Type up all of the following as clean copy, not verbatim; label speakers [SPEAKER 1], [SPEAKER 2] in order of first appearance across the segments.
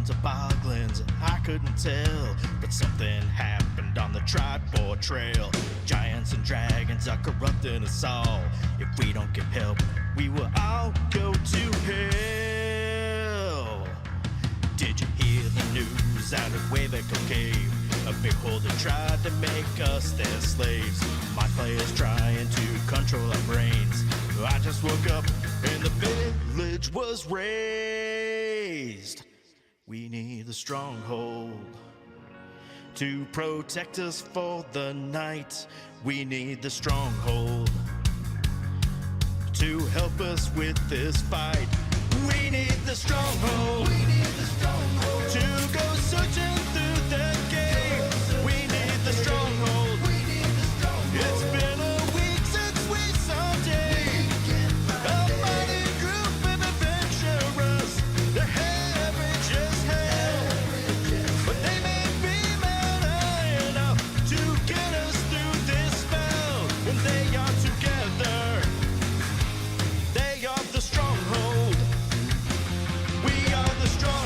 [SPEAKER 1] minds are boggling. I couldn't tell, but something happened on the Tribord Trail. Giants and dragons are corrupting us all. If we don't get help, we will all go to hell. Did you hear the news out of Waveco Cave? A beholder tried to make us their slaves. My players trying to control our brains. I just woke up and the village was razed. We need the Stronghold to protect us for the night. We need the Stronghold to help us with this fight. We need the Stronghold. We need the Stronghold to go searching through the game. We need the Stronghold. We need the Stronghold. It's been a week since we saw day. A mighty group of adventurers. They're heavy just hell, but they may be mighty enough to get us through this spell. When they are together, they are the Stronghold. We are the Stronghold.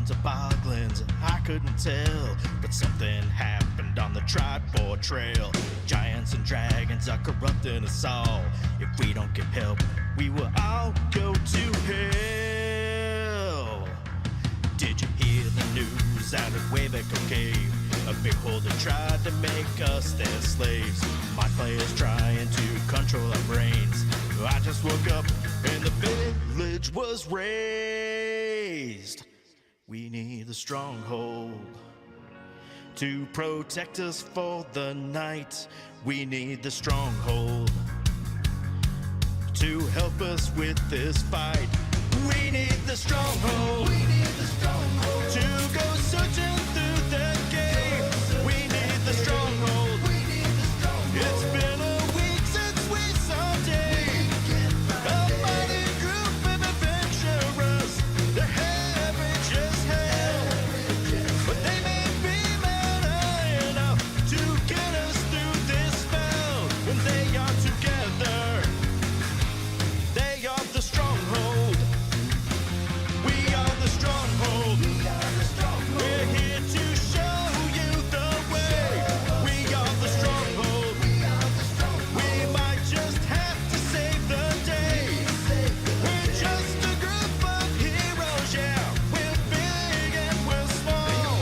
[SPEAKER 1] toboggans, I couldn't tell. But something happened on the Tripod Trail. Giants and dragons are corrupting us all. If we don't get help, we will all go to hell. Did you hear the news out of Wayback Cave? A big holder tried to make us their slaves. My player's trying to control our brains. I just woke up and the village was razed. We need the Stronghold to protect us for the night. We need the Stronghold to help us with this fight. We need the Stronghold. We need the Stronghold to go searching through the game. We need the Stronghold. We need the Stronghold. It's been a week since we saw Dave. A mighty group of adventurers. They're average as hell, but they may be mad enough to get us through this spell. When they are together, they are the Stronghold. We are the Stronghold. We're here to show you the way. We are the Stronghold. We might just have to save the day. We're just a group of heroes, yeah. We're big and we're small.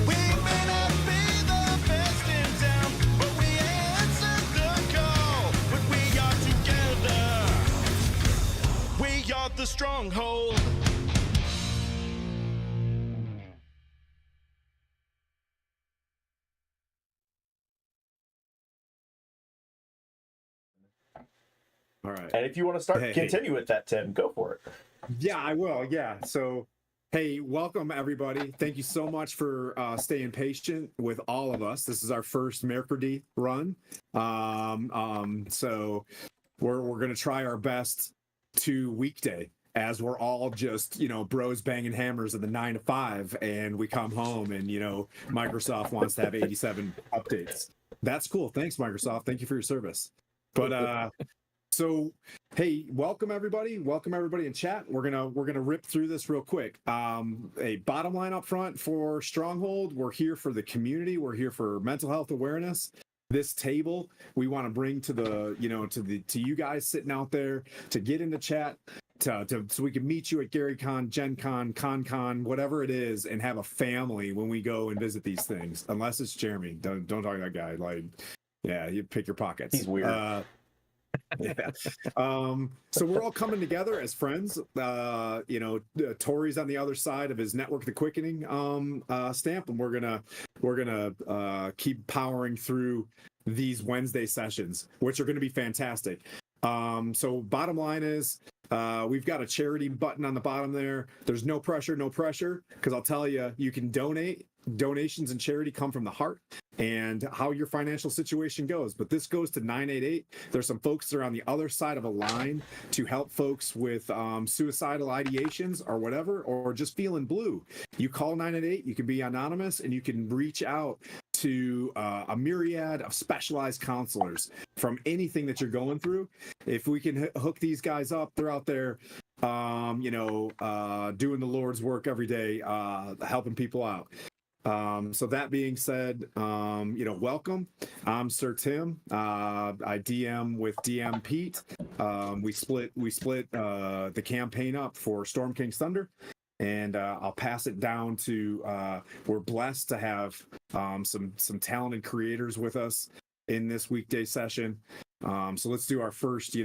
[SPEAKER 1] We may not be the best in town, but we answered the call. When we are together, we are the Stronghold.
[SPEAKER 2] All right.
[SPEAKER 3] And if you want to continue with that, Tim, go for it.
[SPEAKER 2] Yeah, I will. Yeah. So, hey, welcome everybody. Thank you so much for staying patient with all of us. This is our first Mercredi run. So we're gonna try our best to weekday, as we're all just, bros banging hammers at the 9 to 5, and we come home and, Microsoft wants to have 87 updates. That's cool. Thanks, Microsoft. Thank you for your service. But so, hey, welcome everybody in chat. We're gonna rip through this real quick. A bottom line up front for Stronghold: we're here for the community. We're here for mental health awareness. This table we want to bring to to you guys sitting out there to get into chat, so we can meet you at GaryCon, Gen Con, Con, whatever it is, and have a family when we go and visit these things. Unless it's Jeremy. Don't talk to that guy. Like, yeah, you pick your pockets.
[SPEAKER 3] He's weird.
[SPEAKER 2] Yeah. So we're all coming together as friends. Tori's on the other side of his Network the Quickening stamp, and we're gonna keep powering through these Wednesday sessions, which are going to be fantastic. So bottom line is, we've got a charity button on the bottom there. There's no pressure, because I'll tell you, you can donate. Donations and charity come from the heart and how your financial situation goes. But this goes to 988. There's some folks that are on the other side of a line to help folks with suicidal ideations or whatever, or just feeling blue. You call 988, you can be anonymous, and you can reach out to a myriad of specialized counselors from anything that you're going through. If we can hook these guys up, they're out there doing the Lord's work every day, helping people out. So that being said, welcome. I'm Sir Tim. I DM with DM Pete. We split the campaign up for Storm King's Thunder, and I'll pass it down to. We're blessed to have some talented creators with us in this weekday session. So let's do our first.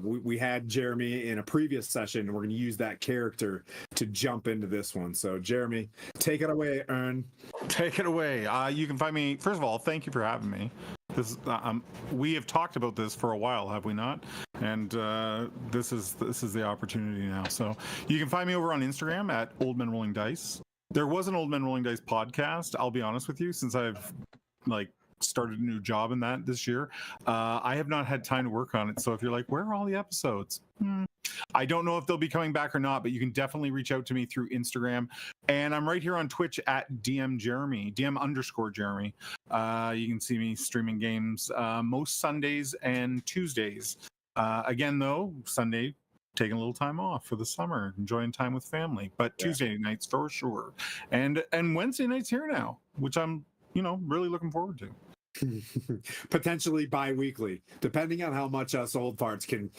[SPEAKER 2] We had Jeremy in a previous session, and we're going to use that character to jump into this one. So, Jeremy, take it away, Ern.
[SPEAKER 4] Take it away. You can find me. First of all, thank you for having me. This we have talked about this for a while, have we not? And this is the opportunity now. So you can find me over on Instagram at Old Men Rolling Dice. There was an Old Men Rolling Dice podcast. I'll be honest with you, since I've started a new job in that this year, I have not had time to work on it. So if you're like, where are all the episodes? I don't know if they'll be coming back or not, but you can definitely reach out to me through Instagram. And I'm right here on Twitch at DM Jeremy, DM_Jeremy. You can see me streaming games most Sundays and Tuesdays. Again, though, Sunday taking a little time off for the summer, enjoying time with family. But
[SPEAKER 2] Yeah.
[SPEAKER 4] Tuesday nights for sure, and Wednesday nights here now, which I'm really looking forward to.
[SPEAKER 2] Potentially bi-weekly, depending on how much us old farts can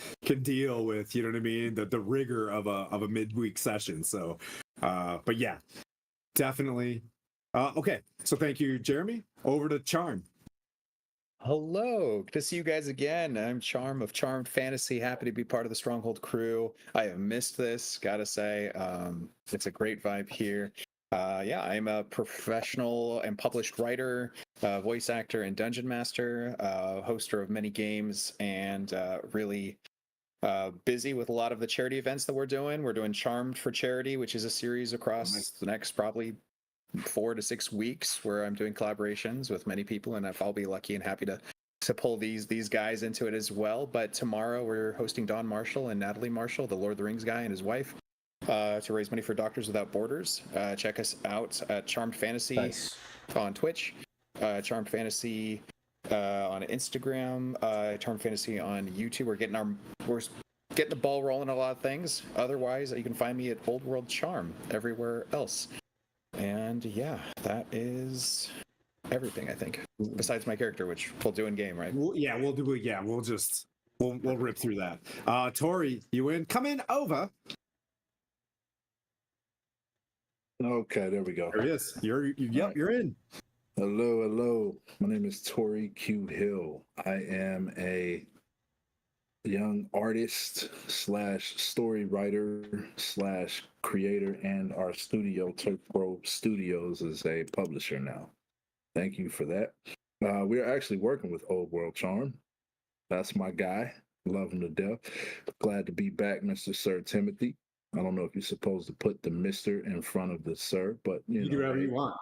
[SPEAKER 2] deal with, you know what I mean, the rigor of a midweek session. So but yeah, definitely. Okay, so thank you, Jeremy. Over to Charm.
[SPEAKER 5] Hello, good to see you guys again. I'm Charm of Charmed Fantasy. Happy to be part of the Stronghold crew. I have missed this, gotta say. It's a great vibe here. Yeah, I'm a professional and published writer, voice actor, and dungeon master, hoster of many games, and really busy with a lot of the charity events that we're doing. We're doing Charmed for Charity, which is a series across the next probably 4 to 6 weeks where I'm doing collaborations with many people, and I'll be lucky and happy to pull these guys into it as well. But tomorrow we're hosting Don Marshall and Natalie Marshall, the Lord of the Rings guy, and his wife, to raise money for Doctors Without Borders. Check us out at Charmed Fantasy on Twitch, Charmed Fantasy on Instagram, Charmed Fantasy on YouTube. We're getting the ball rolling on a lot of things. Otherwise, you can find me at Old World Charm everywhere else. And yeah, that is everything, I think. Besides my character, which we'll do in game, right?
[SPEAKER 2] We'll do it. Yeah, we'll rip through that. Tori, you in? Come in over.
[SPEAKER 6] Okay, there we go.
[SPEAKER 2] There he is. You're in.
[SPEAKER 6] Hello. My name is Tori Q Hill. I am a young artist / story writer / creator, and our studio, Turf Grove Studios, is a publisher now. Thank you for that. We're actually working with Old World Charm. That's my guy. Love him to death. Glad to be back, Mr. Sir Timothy. I don't know if you're supposed to put the Mr. in front of the Sir, but
[SPEAKER 2] You do whatever you want.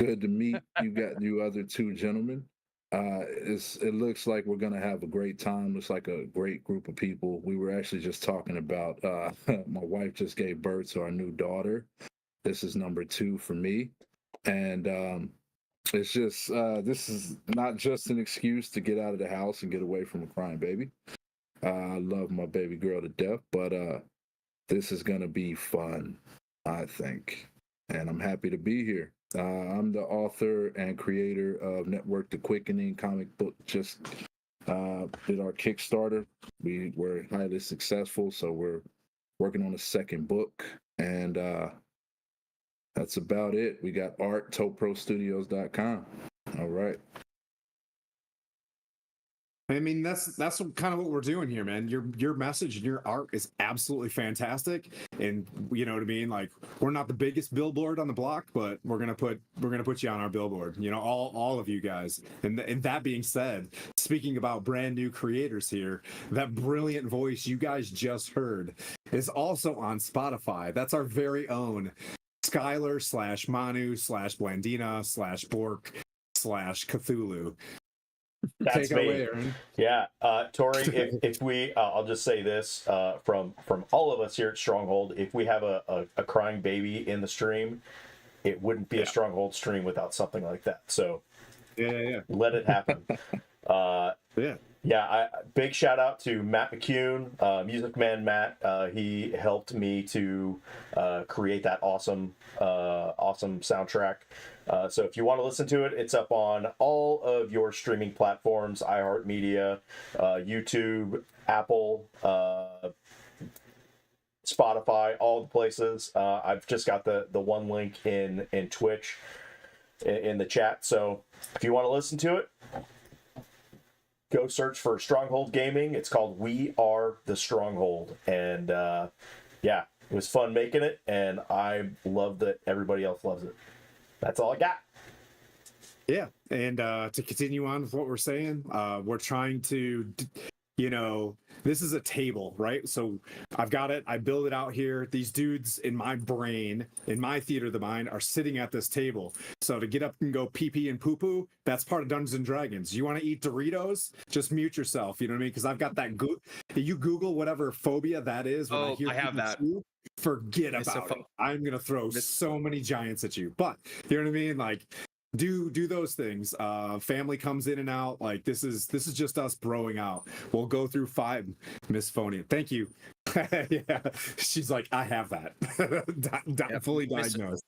[SPEAKER 6] Good to meet you other two gentlemen. It looks like we're gonna have a great time. Looks like a great group of people. We were actually just talking about my wife just gave birth to our new daughter. This is number 2 for me. And it's just this is not just an excuse to get out of the house and get away from a crying baby. I love my baby girl to death, but this is gonna be fun, I think. And I'm happy to be here. I'm the author and creator of Network The Quickening comic book. Just did our Kickstarter. We were highly successful, so we're working on a second book, and that's about it. We got art, toprostudios.com. All right.
[SPEAKER 2] I mean, that's kind of what we're doing here, man. Your message and your art is absolutely fantastic, and you know what I mean. Like, we're not the biggest billboard on the block, but we're gonna put you on our billboard. You know, all of you guys. And that being said, speaking about brand new creators here, that brilliant voice you guys just heard is also on Spotify. That's our very own Skylar / Manu / Blandina / Bork / Cthulhu.
[SPEAKER 3] That's
[SPEAKER 2] Take it away, Aaron.
[SPEAKER 3] Yeah, Tori. if we, I'll just say this from all of us here at Stronghold. If we have a crying baby in the stream, it wouldn't be a Stronghold stream without something like that. So,
[SPEAKER 2] Yeah.
[SPEAKER 3] let it happen.
[SPEAKER 2] Yeah.
[SPEAKER 3] Big shout out to Matt McCune, Music Man Matt. He helped me to create that awesome soundtrack. So if you want to listen to it, it's up on all of your streaming platforms: iHeartMedia, YouTube, Apple, Spotify, all the places. I've just got the one link in Twitch in the chat. So if you want to listen to it, go search for Stronghold Gaming. It's called We Are the Stronghold. And it was fun making it, and I love that everybody else loves it. That's all I got.
[SPEAKER 2] Yeah. And to continue on with what we're saying, we're trying to, this is a table, right? So I've got it. I build it out here. These dudes in my brain, in my theater of the mind, are sitting at this table. So to get up and go pee pee and poo poo, that's part of Dungeons and Dragons. You want to eat Doritos? Just mute yourself. You know what I mean? Because I've got that. You Google whatever phobia that is. When I have that. Forget about it. I'm gonna throw so many giants at you. But you know what I mean? Like, do those things. Family comes in and out. Like, this is just us broing out. We'll go through 5 Miss Phonia. Thank you. Yeah, she's like, I have that. Fully diagnosed.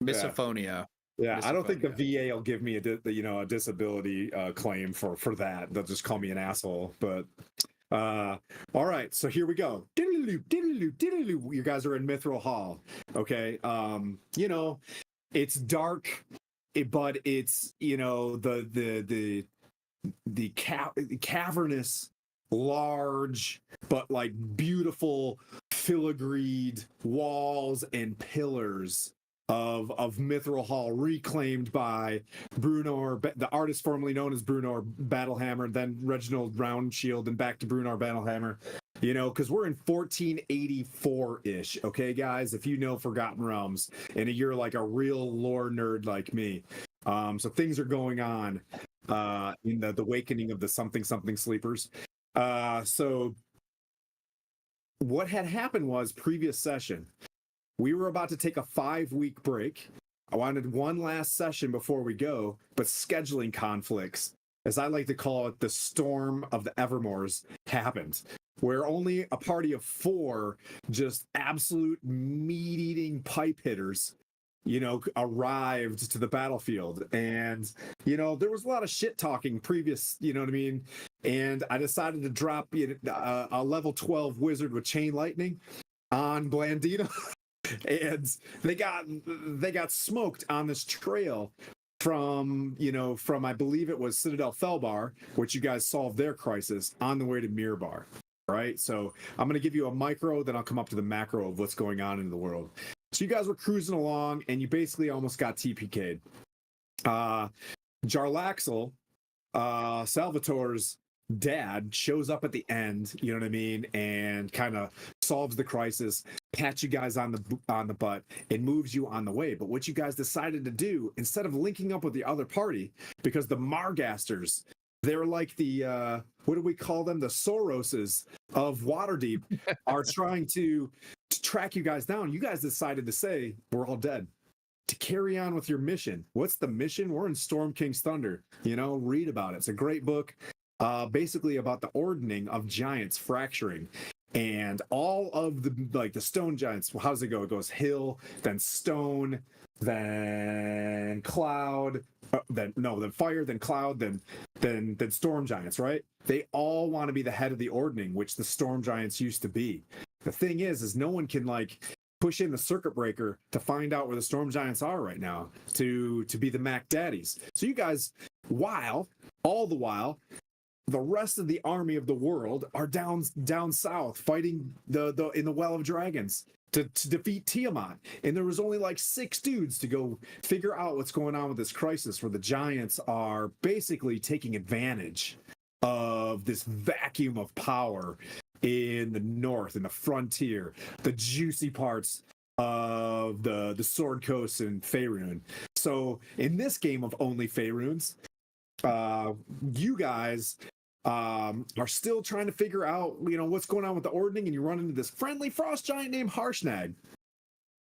[SPEAKER 5] Misophonia.
[SPEAKER 2] Yeah, I don't think the
[SPEAKER 5] Misophonia.
[SPEAKER 2] VA will give me a disability claim for that. They'll just call me an asshole. But all right, so here we go. You guys are in Mithril Hall. Okay. It's dark, but it's the cavernous, large, but like beautiful filigreed walls and pillars of Mithril Hall, reclaimed by Brunor, the artist formerly known as Brunor Battlehammer, then Reginald Roundshield, and back to Brunor Battlehammer. Because we're in 1484-ish, okay, guys? If you know Forgotten Realms, and you're like a real lore nerd like me. So things are going on in the awakening of the something sleepers. So what had happened was, previous session, we were about to take a 5-week break. I wanted one last session before we go, but scheduling conflicts, as I like to call it, the storm of the Evermores, happened, where only a party of 4 just absolute meat-eating pipe hitters arrived to the battlefield. And there was a lot of shit talking previous, you know what I mean? And I decided to drop a level 12 wizard with chain lightning on Blandina. And they got smoked on this trail from I believe it was Citadel Felbar, which you guys solved their crisis on the way to Mirbar. Right, so I'm going to give you a micro, then I'll come up to the macro of what's going on in the world. So you guys were cruising along, and you basically almost got TPK'd. Jarlaxle, Salvatore's dad, shows up at the end, you know what I mean, and kind of solves the crisis, pats you guys on the butt, and moves you on the way. But what you guys decided to do, instead of linking up with the other party, because the Margasters, they're like the what do we call them? The Soroses of Waterdeep are trying to track you guys down. You guys decided to say, we're all dead, to carry on with your mission. What's the mission? We're in Storm King's Thunder. Read about it. It's a great book, basically about the ordning of giants fracturing. And all of the stone giants, well, how does it go? It goes hill, then stone, then cloud, then fire, then cloud, then storm giants, right? They all want to be the head of the ordning, which the storm giants used to be. The thing is no one can push in the circuit breaker to find out where the storm giants are right now to be the Mac Daddies. So you guys, all the while, the rest of the army of the world are down south fighting in the Well of Dragons to defeat Tiamat. And there was only 6 dudes to go figure out what's going on with this crisis, where the giants are basically taking advantage of this vacuum of power in the north, in the frontier, the juicy parts of the Sword Coast and Faerun. So in this game of only Faeruns, you guys are still trying to figure out, what's going on with the ordning, and you run into this friendly frost giant named Harshnag.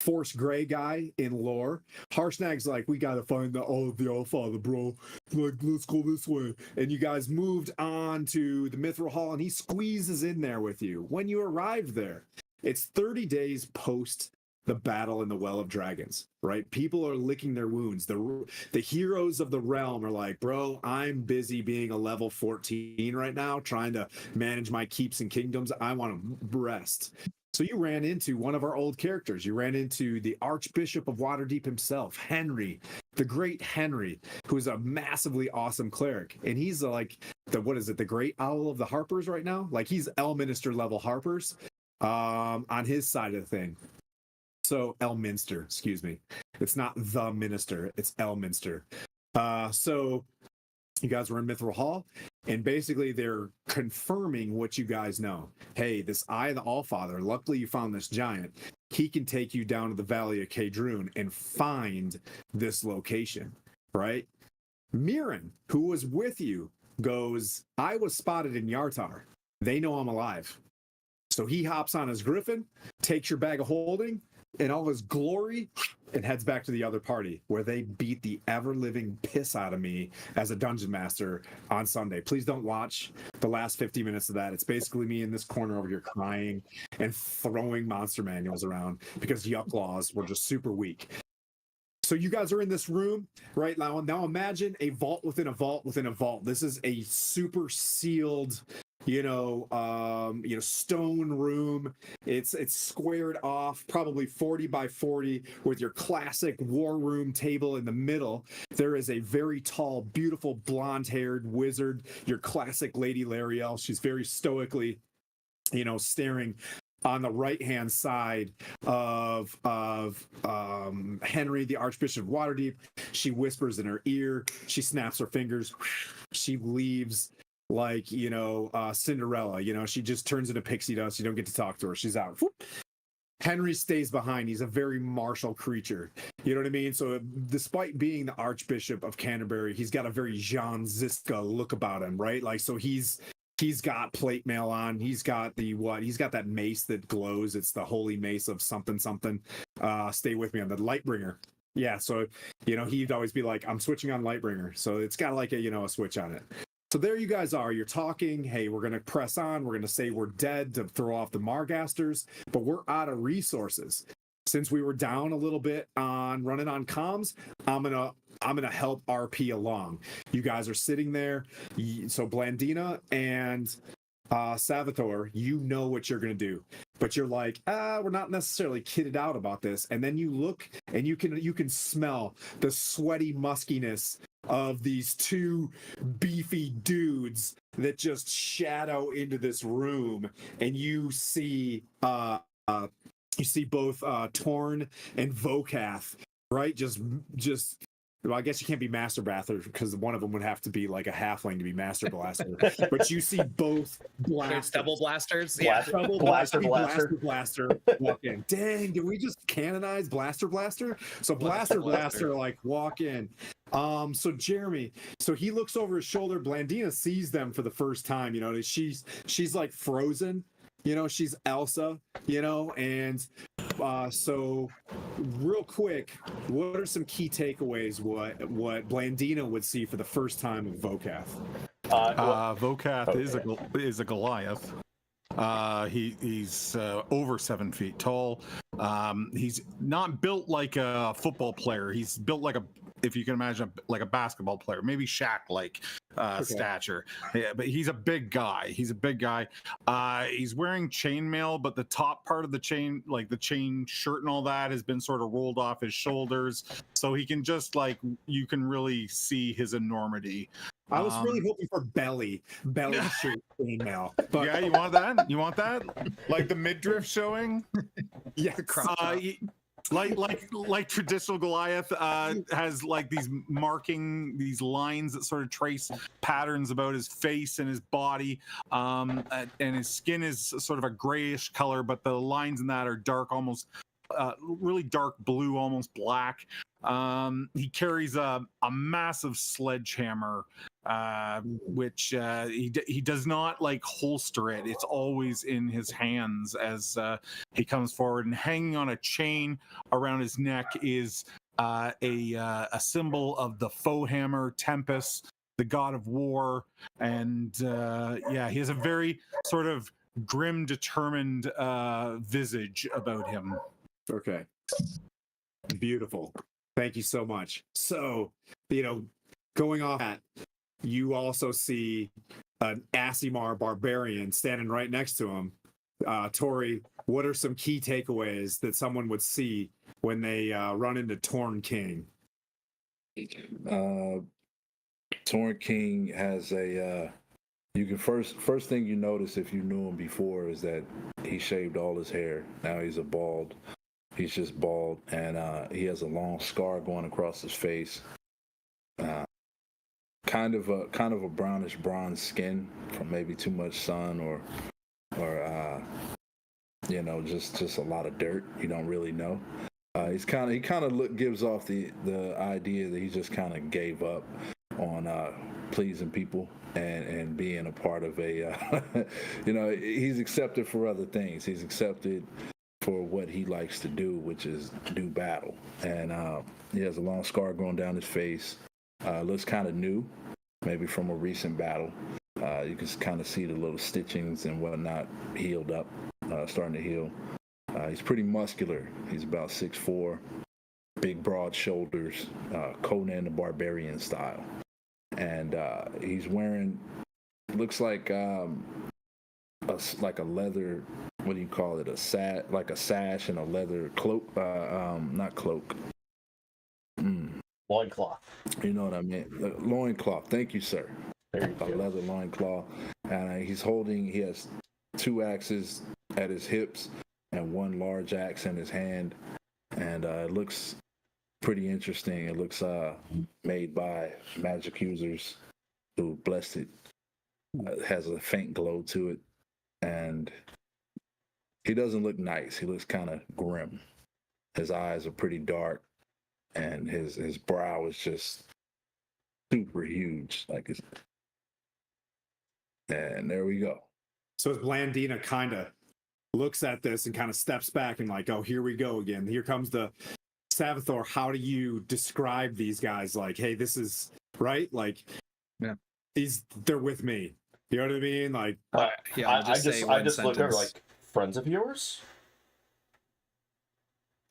[SPEAKER 2] Force gray guy in lore. Harshnag's like, we gotta find the Allfather, bro. Let's go this way. And you guys moved on to the Mithril Hall, and he squeezes in there with you. When you arrived there, it's 30 days post the battle in the Well of Dragons, right? People are licking their wounds. The heroes of the realm are like, bro, I'm busy being a level 14 right now, trying to manage my keeps and kingdoms. I want to rest. So you ran into one of our old characters. You ran into the Archbishop of Waterdeep himself, Henry, the great Henry, who's a massively awesome cleric. And he's the great owl of the Harpers right now? He's Elminster level Harpers on his side of the thing. So Elminster, excuse me. It's not the minister, it's Elminster. So you guys were in Mithril Hall, and basically they're confirming what you guys know. Hey, this Eye, the Allfather, luckily you found this giant. He can take you down to the Valley of Kadrun and find this location, right? Mirren, who was with you, goes, I was spotted in Yartar. They know I'm alive. So he hops on his griffin, takes your bag of holding, in all his glory and heads back to the other party where they beat the ever living piss out of me as a dungeon master on Sunday. Please don't watch the last 50 minutes of that. It's basically me in this corner over here crying and throwing monster manuals around because Yuck Laws were just super weak. So you guys are in this room right now. Now imagine a vault within a vault within a vault. This is a super sealed, stone room. It's squared off, probably 40 by 40, with your classic war room table in the middle. There is a very tall, beautiful, blonde-haired wizard, your classic Lady Lariel. She's very stoically, staring on the right-hand side of Henry, the Archbishop of Waterdeep. She whispers in her ear. She snaps her fingers. She leaves like, Cinderella. She just turns into pixie dust. You don't get to talk to her. She's out. Whoop. Henry stays behind. He's a very martial creature. You know what I mean? So despite being the Archbishop of Canterbury, he's got a very Jan Ziska look about him, right? Like, so he's got plate mail on. He's got he's got that mace that glows. It's the holy mace of something. Stay with me on the Lightbringer. Yeah. So, he'd always be like, I'm switching on Lightbringer. So it's got like a switch on it. So there you guys are. You're talking. Hey, we're going to press on. We're going to say we're dead to throw off the Margasters, but we're out of resources. Since we were down a little bit on running on comms, I'm gonna help RP along. You guys are sitting there. So Blandina and Salvatore, you know what you're gonna do, but you're like, we're not necessarily kitted out about this. And then you look and you can smell the sweaty muskiness of these two beefy dudes that just shadow into this room, and you see both Torn and Vokath, right? Well, I guess you can't be Master Blaster because one of them would have to be like a halfling to be Master Blaster. But you see both blasters.
[SPEAKER 5] There's double blasters.
[SPEAKER 2] Double
[SPEAKER 3] Blaster.
[SPEAKER 2] Blaster walk in. Dang, did we just canonize Blaster? So Blaster like walk in. So Jeremy, so he looks over his shoulder. Blandina sees them for the first time. She's like frozen. She's Elsa. And so real quick, what are some key takeaways? What Blandina would see for the first time of Vokath?
[SPEAKER 4] Vokath is a Goliath. He's over 7 feet tall. He's not built like a football player. He's built like if you can imagine, like a basketball player, maybe Shaq-like stature. Yeah, but he's a big guy. He's wearing chainmail, but the top part of the chain, like the chain shirt and all that, has been sort of rolled off his shoulders, so he can just you can really see his enormity.
[SPEAKER 2] I was really hoping for belly shirt chainmail. But
[SPEAKER 4] yeah, you want that? Like the midriff showing?
[SPEAKER 2] Yeah,
[SPEAKER 4] like traditional Goliath has like these lines that sort of trace patterns about his face and his body, and his skin is sort of a grayish color, but the lines in that are dark, almost really dark blue, almost black. He carries a massive sledgehammer, which he does not holster it. It's always in his hands as he comes forward, and hanging on a chain around his neck is a symbol of the Foehammer Tempest, the god of war. And he has a very sort of grim, determined visage about him.
[SPEAKER 2] Okay. Beautiful. Thank you so much. So, going off that, you also see an Asimar barbarian standing right next to him. Tori, what are some key takeaways that someone would see when they run into Torn King?
[SPEAKER 6] Torn King has you can first thing you notice if you knew him before is that he shaved all his hair. Now he's bald. He's just bald, and he has a long scar going across his face. Kind of a brownish bronze skin from maybe too much sun or just a lot of dirt. You don't really know. He kind of gives off the idea that he just kind of gave up on pleasing people and being a part of a he's accepted for other things. He's accepted for what he likes to do, which is do battle. And he has a long scar going down his face. Looks kind of new, maybe from a recent battle. You can kind of see the little stitchings and whatnot healed up, starting to heal. He's pretty muscular. He's about 6'4", big broad shoulders, Conan the Barbarian style. And he's wearing, looks like a leather, what do you call it? Like a sash and a leather cloak, not cloak.
[SPEAKER 3] Loincloth.
[SPEAKER 6] You know what I mean? Loincloth. Thank you, sir.
[SPEAKER 3] There you
[SPEAKER 6] A
[SPEAKER 3] go.
[SPEAKER 6] leather loincloth. And he has 2 axes at his hips and 1 large axe in his hand. And it looks pretty interesting. It looks made by magic users who blessed it. It has a faint glow to it. And he doesn't look nice. He looks kind of grim. His eyes are pretty dark. And his brow is just super huge. And there we go.
[SPEAKER 2] So as Blandina kind of looks at this and kind of steps back and like, oh, here we go again. Here comes the Savathor. How do you describe these guys? Like, hey, this is right. Like,
[SPEAKER 5] yeah,
[SPEAKER 2] they're with me. You know what I mean? Like,
[SPEAKER 5] yeah. I'll
[SPEAKER 3] I
[SPEAKER 5] say
[SPEAKER 3] just
[SPEAKER 5] one
[SPEAKER 3] looked over
[SPEAKER 5] sentence.
[SPEAKER 3] like, friends of yours?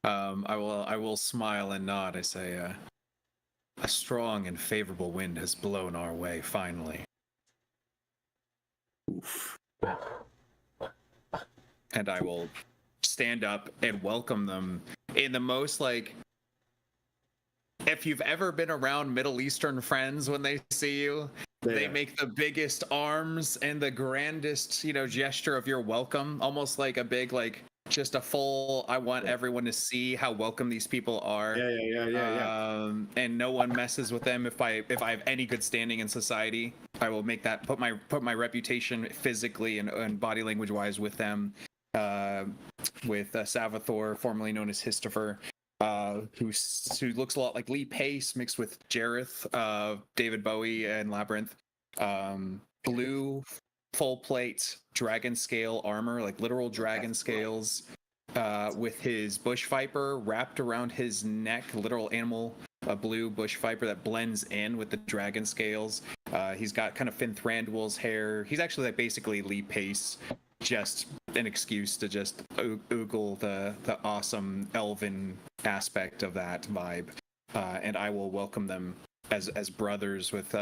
[SPEAKER 5] I will smile and nod. I say, a strong and favorable wind has blown our way finally.
[SPEAKER 2] oof.
[SPEAKER 5] And I will stand up and welcome them in the most, like, if you've ever been around Middle Eastern friends when they see you, they make the biggest arms and the grandest, gesture of your welcome, almost like a big, like, just a full, I want everyone to see how welcome these people are.
[SPEAKER 2] Yeah.
[SPEAKER 5] And no one messes with them. If I have any good standing in society, I will make that, put my reputation physically and body language wise with them. With Savathor, formerly known as Histover, who looks a lot like Lee Pace mixed with Jareth, David Bowie, and Labyrinth. Blue full plate dragon scale armor, like literal dragon scales, with his bush viper wrapped around his neck, literal animal, a blue bush viper that blends in with the dragon scales. He's got kind of Finn Thranduil's hair. He's actually like basically Lee Pace, just an excuse to just oogle the awesome elven aspect of that vibe. And I will welcome them as brothers with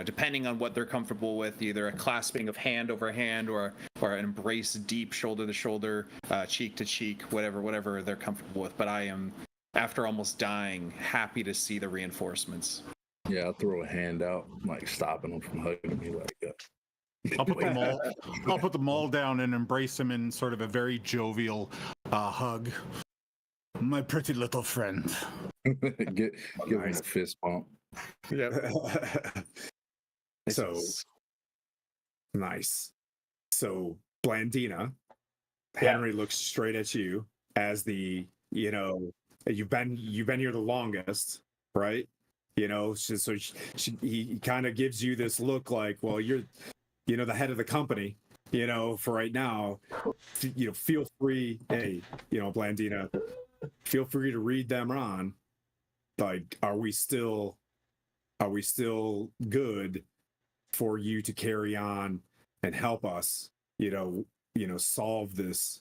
[SPEAKER 5] depending on what they're comfortable with, either a clasping of hand over hand or an embrace deep shoulder to shoulder, cheek to cheek, whatever they're comfortable with. But I am, after almost dying, happy to see the reinforcements.
[SPEAKER 6] Yeah, I'll throw a hand out, like stopping them from hugging me,
[SPEAKER 4] I'll put them all down and embrace them in sort of a very jovial hug. My pretty little friend.
[SPEAKER 6] give them a fist bump.
[SPEAKER 5] Yeah.
[SPEAKER 2] So nice. So Blandina,
[SPEAKER 3] Yeah.
[SPEAKER 2] Henry looks straight at you as you've been here the longest, right? He kind of gives you this look like, well, you're the head of the company, for right now. Feel free, hey, Blandina, feel free to read them on. Like, are we still good for you to carry on and help us, solve this